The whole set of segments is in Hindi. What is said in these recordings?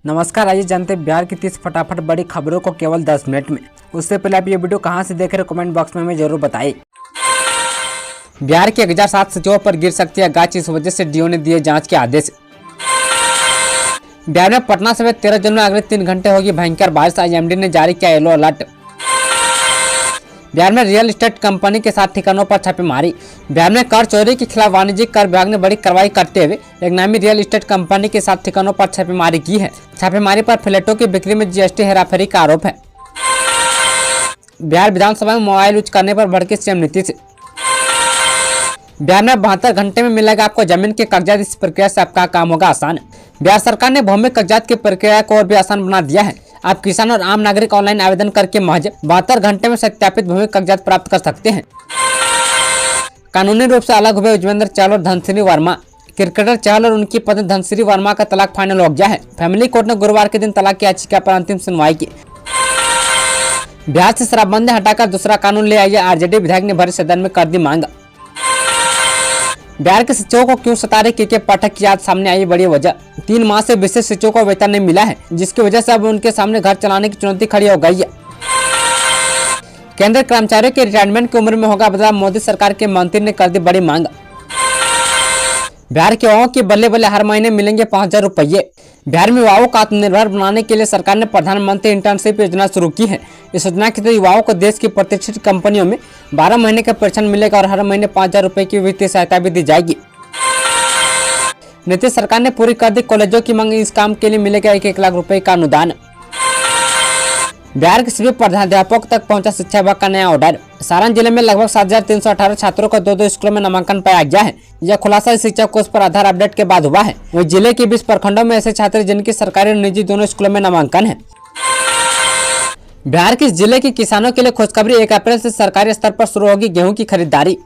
नमस्कार, आइए जानते हैं बिहार की 30 फटाफट बड़ी खबरों को केवल 10 मिनट में। उससे पहले आप ये वीडियो कहां से देख रहे हैं कमेंट बॉक्स में हमें जरूर बताइए। बिहार के 1007 सचिवों पर गिर सकती है गाज, इस वजह से डीओ ने दिए जांच के आदेश। बिहार में पटना समेत 13 जिलों में अगले 3 घंटे होगी भयंकर बारिश, आईएमडी ने जारी किया येलो अलर्ट। बिहार में रियल एस्टेट कंपनी के 7 ठिकानों पर छापेमारी। बिहार में कर चोरी के खिलाफ वाणिज्यिक कर विभाग ने बड़ी कार्रवाई करते हुए एक नामी रियल एस्टेट कंपनी के 7 ठिकानों पर छापेमारी की है। छापेमारी पर फ्लैटों की बिक्री में जीएसटी हेराफेरी का आरोप है। बिहार विधानसभा में मोबाइल यूज करने पर भड़के सीएम नीतीश। बिहार में 72 घंटे में मिलेगा आपको जमीन के कागजात, इस प्रक्रिया से आपका काम होगा आसान। बिहार सरकार ने भूमि कागजात की प्रक्रिया को और भी आसान बना दिया है। आप किसान और आम नागरिक ऑनलाइन आवेदन करके महज 72 घंटे में सत्यापित भूमि कागजात प्राप्त कर सकते हैं। कानूनी रूप से अलग हुए युजवेंद्र चहल और धनश्री वर्मा। क्रिकेटर चहल और उनकी पत्नी धनश्री वर्मा का तलाक फाइनल हो गया है। फैमिली कोर्ट ने गुरुवार के दिन तलाक की याचिका पर अंतिम सुनवाई की। बिहार से शराबबंदी हटाकर दूसरा कानून ले आई, आरजेडी विधायक ने भरे सदन में कर दी मांग। बिहार के सचिवों को क्यों सता रहे के पाठक की आज सामने आई बड़ी वजह। 3 माह से विशेष सचिवों को वेतन नहीं मिला है, जिसकी वजह से अब उनके सामने घर चलाने की चुनौती खड़ी हो गई है। केंद्रीय कर्मचारियों के रिटायरमेंट की उम्र में होगा बदलाव, मोदी सरकार के मंत्री ने कर दी बड़ी मांग। बिहार के युवाओं की बल्ले बल्ले हर महीने मिलेंगे 5000 रुपये। बिहार में युवाओं को आत्मनिर्भर बनाने के लिए सरकार ने प्रधानमंत्री इंटर्नशिप योजना शुरू की है। इस योजना के तहत युवाओं को देश की प्रतिष्ठित कंपनियों में 12 महीने का पेंशन मिलेगा और हर महीने 5000 रुपये की वित्तीय सहायता भी दी जाएगी। नीतीश सरकार ने पूरी कर दी कॉलेजों की मांग, इस काम के लिए मिलेगा 1-1 लाख रुपए का अनुदान। बिहार के सभी प्रधानाध्यापकों तक पहुंचा शिक्षा विभाग का नया ऑर्डर। सारण जिले में लगभग 7318 छात्रों को 2-2 स्कूलों में नामांकन पाया गया है। यह खुलासा शिक्षा कोष पर आधार अपडेट के बाद हुआ है। वही जिले के 20 प्रखंडों में ऐसे छात्र जिनकी सरकारी और निजी दोनों स्कूलों में नामांकन है। बिहार के जिले के किसानों के लिए खुशखबरी, 1 अप्रैल से सरकारी स्तर पर शुरू होगी गेहूं की खरीदारी।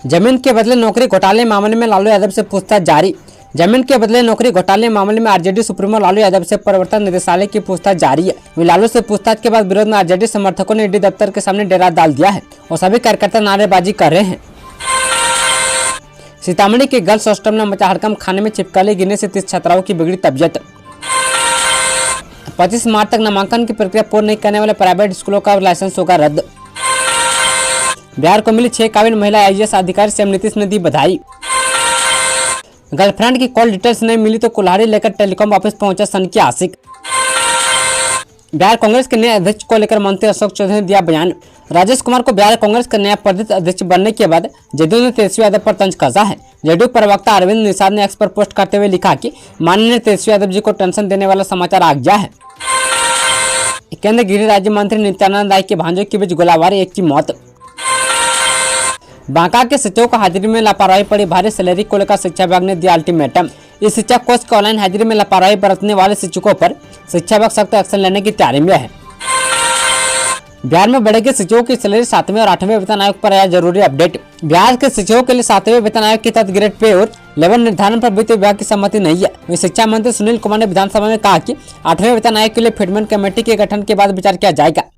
जमीन के बदले नौकरी घोटाले मामले में लालू यादव से पूछताछ जारी। जमीन के बदले नौकरी घोटाले मामले में आरजेडी सुप्रीमो लालू यादव से प्रवर्तन निदेशालय की पूछताछ जारी है। लालू से पूछताछ के बाद विरोध में आरजेडी समर्थकों ने ईडी दफ्तर के सामने डेरा डाल दिया है और सभी कार्यकर्ता नारेबाजी कर रहे हैं। सीतामढ़ी के गर्ल्स हॉस्टल में मचा हड़कंप, खाने में छिपकली गिरने से 30 छात्राओं की बिगड़ी तबियत। 25 मार्च तक नामांकन की प्रक्रिया पूर्ण नहीं करने वाले प्राइवेट स्कूलों का लाइसेंस होगा रद्द। बिहार को मिली 6 काबिल महिला आईएएस अधिकारी, सीएम नीतीश ने दी बधाई। गर्लफ्रेंड की कॉल डिटेल्स नहीं मिली तो कुल्हाड़ी लेकर टेलीकॉम ऑफिस पहुंचा सनकी आशिक। बिहार कांग्रेस के नए अध्यक्ष को लेकर मंत्री अशोक चौधरी ने दिया बयान। राजेश कुमार को बिहार कांग्रेस का नया प्रदेश अध्यक्ष बनने के बाद जदयू ने तेजस्वी यादव पर तंज कसा है। जदयू प्रवक्ता अरविंद निषाद ने एक्स पर पोस्ट करते हुए लिखा कि माननीय तेजस्वी यादव जी को टेंशन देने वाला समाचार आ गया है। केंद्रीय गृह राज्य मंत्री नित्यानंद राय के भांजों के बीच गोलाबारी, 1 की मौत। बांका के सचिवों को हाजिरी में लापरवाही पड़ी भारी, सैलरी को लेकर शिक्षा विभाग ने दिया अल्टीमेटम। इस शिक्षा कोर्स के ऑनलाइन हाजिरी में लापरवाही बरतने वाले शिक्षकों पर शिक्षा विभाग सख्त एक्शन लेने की तैयारी में है। बिहार में बढ़ेगी शिक्षकों की सैलरी, 7वें और 8वें वेतन आयोग पर आया जरूरी अपडेट। बिहार के शिक्षकों के लिए 7वें वेतन आयोग के तहत ग्रेड पे और लेवल निर्धारण पर वित्त विभाग की सहमति नहीं है। वही शिक्षा मंत्री सुनील कुमार ने विधानसभा में कहा कि 8वें वेतन आयोग के लिए फिटमेंट कमेटी के गठन के बाद विचार किया जाएगा।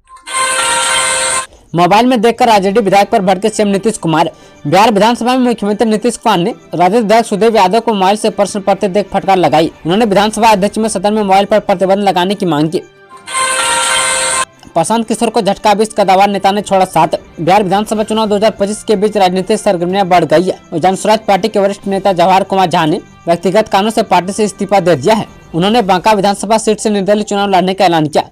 मोबाइल में देखकर आरजेडी विधायक पर भड़के सीएम नीतीश कुमार। बिहार विधानसभा में मुख्यमंत्री नीतीश कुमार ने राजद विधायक सुदेव यादव को मोबाइल से प्रश्न पढ़ते देख फटकार लगाई। उन्होंने विधानसभा अध्यक्ष में सदन में मोबाइल पर प्रतिबंध लगाने की मांग की। प्रशांत किशोर को झटका, 20 कदावर नेता ने छोड़ा साथ। बिहार विधानसभा चुनाव 2025 के बीच राजनीतिक सरगर्मियां बढ़ गई है और जन स्वराज पार्टी के वरिष्ठ नेता जवाहर कुमार झा ने व्यक्तिगत कारणों से पार्टी से इस्तीफा दे दिया है। उन्होंने बांका विधानसभा सीट से निर्दलीय चुनाव लड़ने का ऐलान किया।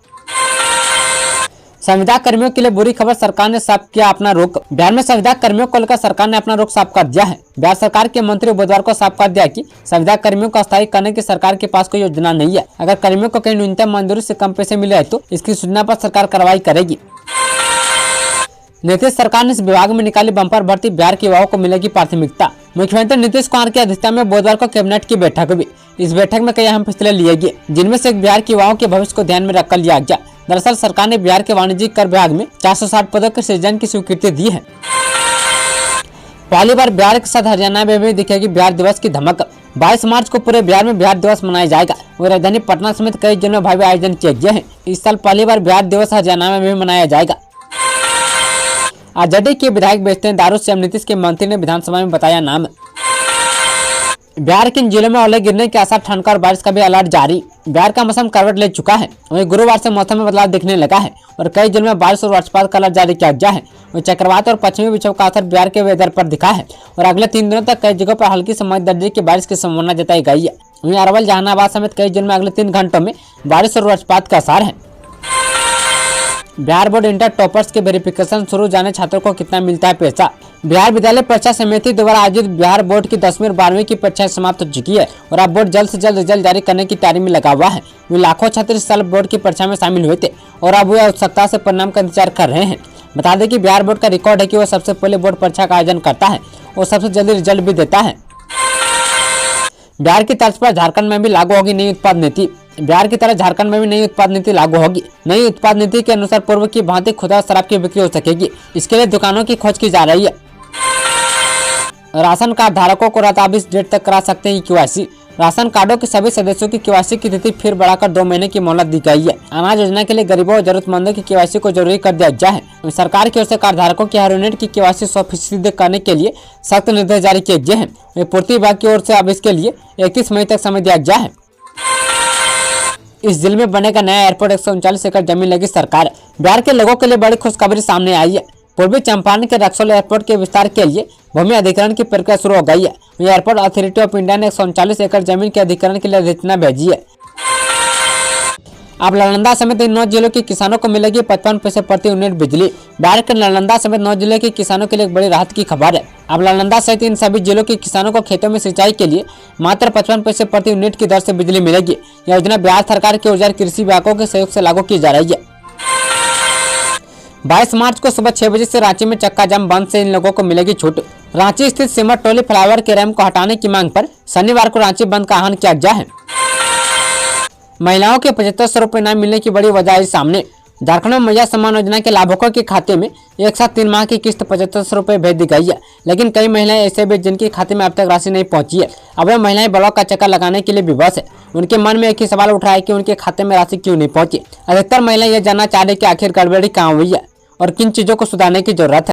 संविदा कर्मियों के लिए बुरी खबर, सरकार ने साफ किया अपना रुख। बिहार में संविदा कर्मियों को लेकर सरकार ने अपना रुख साफ कर दिया है। बिहार सरकार के मंत्री बुधवार को साफ कर दिया कि संविदा कर्मियों को अस्थायी करने की सरकार के पास कोई योजना नहीं है। अगर कर्मियों को कहीं न्यूनतम मंजूरी से कम पैसे मिले तो इसकी सूचना पर सरकार कार्रवाई करेगी। नीतीश सरकार ने इस विभाग में निकाली बम्पर भर्ती, बिहार के युवाओं को मिलेगी प्राथमिकता। मुख्यमंत्री नीतीश कुमार की अध्यक्षता में बुधवार को कैबिनेट की बैठक हुई। इस बैठक में कई अहम फैसले लिए गए, जिनमें से एक बिहार के युवाओं के भविष्य को ध्यान में रखकर लिया गया। दरअसल सरकार ने बिहार के वाणिज्यिक कर विभाग में 460 पदों के सृजन की स्वीकृति दी है। पहली बार बिहार के साथ हरियाणा में भी दिखेगी बिहार दिवस की धमक। 22 मार्च को पूरे बिहार में बिहार दिवस मनाया जाएगा। वही राजधानी पटना समेत कई जिलों में भव्य आयोजन किए गए हैं। इस साल पहली बार बिहार दिवस हरियाणा में भी मनाया जाएगा। आरजेडी के विधायक बेचते हैं दारू, सीएम नीतीश के मंत्री ने विधानसभा में बताया नाम। बिहार के इन जिलों में ओले गिरने के आसार, ठनका और बारिश का भी अलर्ट जारी। बिहार का मौसम करवट ले चुका है। वहीं गुरुवार से मौसम में बदलाव दिखने लगा है और कई जिलों में बारिश और वज्रपात का अलर्ट जारी किया गया है। वहीं चक्रवात और पश्चिमी विक्षोभ का असर बिहार के वेदर पर दिखा है और अगले 3 दिनों तक कई जगहों पर हल्की से मध्यम दर्जे की बारिश की संभावना जताई गई है। वहीं अरवल, जहानाबाद समेत कई जिलों में अगले 3 घंटों में बारिश और वज्रपात का आसार है। बिहार बोर्ड इंटर टॉपर्स के वेरिफिकेशन शुरू, जाने छात्रों को कितना मिलता है पैसा। बिहार विद्यालय परीक्षा समिति द्वारा आयोजित बिहार बोर्ड की 10वीं और 12वीं की परीक्षाएं समाप्त हो चुकी है और अब बोर्ड जल्द से जल्द रिजल्ट जारी करने की तैयारी में लगा हुआ है। वे लाखों छात्र इस साल बोर्ड की परीक्षा में शामिल हुए थे और अब वे उत्सुकता से परिणाम का इंतजार कर रहे हैं। बता दें कि बिहार बोर्ड का रिकॉर्ड है कि वह सबसे पहले बोर्ड परीक्षा का आयोजन करता है और सबसे जल्दी रिजल्ट भी देता है। बिहार की तर्ज पर झारखंड में भी लागू होगी नई उत्पाद नीति। बिहार की तरह झारखंड में भी नई उत्पाद नीति लागू होगी। नई उत्पाद नीति के अनुसार पूर्व की भांति खुदरा शराब की बिक्री हो सकेगी। इसके लिए दुकानों की खोज की जा रही है। राशन कार्ड धारकों को रात 20 डेट तक करा सकते हैं केवाईसी। राशन कार्डों के सभी सदस्यों की केवाईसी की तिथि फिर बढ़ाकर 2 महीने की मोहलत दी गई है। अनाज योजना के लिए गरीबों और जरूरतमंदों की केवाईसी को जरूरी कर दिया गया है। सरकार की ओर से कार्ड धारकों की हर यूनिट की केवाईसी 100% करने के लिए सख्त निर्देश जारी किए गए हैं। पूर्ति विभाग की ओर से अब इसके लिए 31 मई तक समय दिया गया है। इस जिले में बनेगा नया एयरपोर्ट, 139 एकड़ जमीन लगी सरकार। बिहार के लोगों के लिए बड़ी खुशखबरी सामने आई है। पूर्वी चंपारण के रक्सौल एयरपोर्ट के विस्तार के लिए भूमि अधिग्रहण की प्रक्रिया शुरू हो गई है। एयरपोर्ट अथॉरिटी ऑफ इंडिया ने 139 एकड़ जमीन के अधिग्रहण के लिए अधिसूचना भेजी है। अब नालंदा समेत इन 9 जिलों के किसानों को मिलेगी 55 पैसे प्रति यूनिट बिजली। बिहार के नालंदा समेत 9 जिले के किसानों के लिए एक बड़ी राहत की खबर है। अब नालंदा सहित इन सभी जिलों के किसानों को खेतों में सिंचाई के लिए मात्र 55 पैसे प्रति यूनिट की दर से बिजली मिलेगी। यह योजना बिहार सरकार के ऊर्जा और कृषि विभागों के सहयोग से लागू की जा रही है। 22 मार्च को सुबह 6 बजे से रांची में चक्का जाम बंद से इन लोगों को मिलेगी छूट। रांची स्थित सिमर टोली फ्लाईओवर के रैंप को हटाने की मांग पर शनिवार को रांची बंद का आह्वान किया गया है। महिलाओं के 7500 रुपये न मिलने की बड़ी वजह आई सामने। झारखंड में मैया सम्मान योजना के लाभुकों के खाते में एक साथ 3 माह की किस्त 7500 रुपये भेज दी गई है। लेकिन कई महिलाएं ऐसे भी जिनके खाते में अब तक राशि नहीं पहुंची है। अब वे महिलाएं ब्लॉक का चक्कर लगाने के लिए विवश है। उनके मन में एक ही सवाल उठा है कि उनके खाते में राशि क्यों नहीं पहुंची। अधिकतर महिलाएं यह जानना चाह रही कि आखिर गड़बड़ी कहाँ हुई है और किन चीजों को सुधारने की जरूरत है।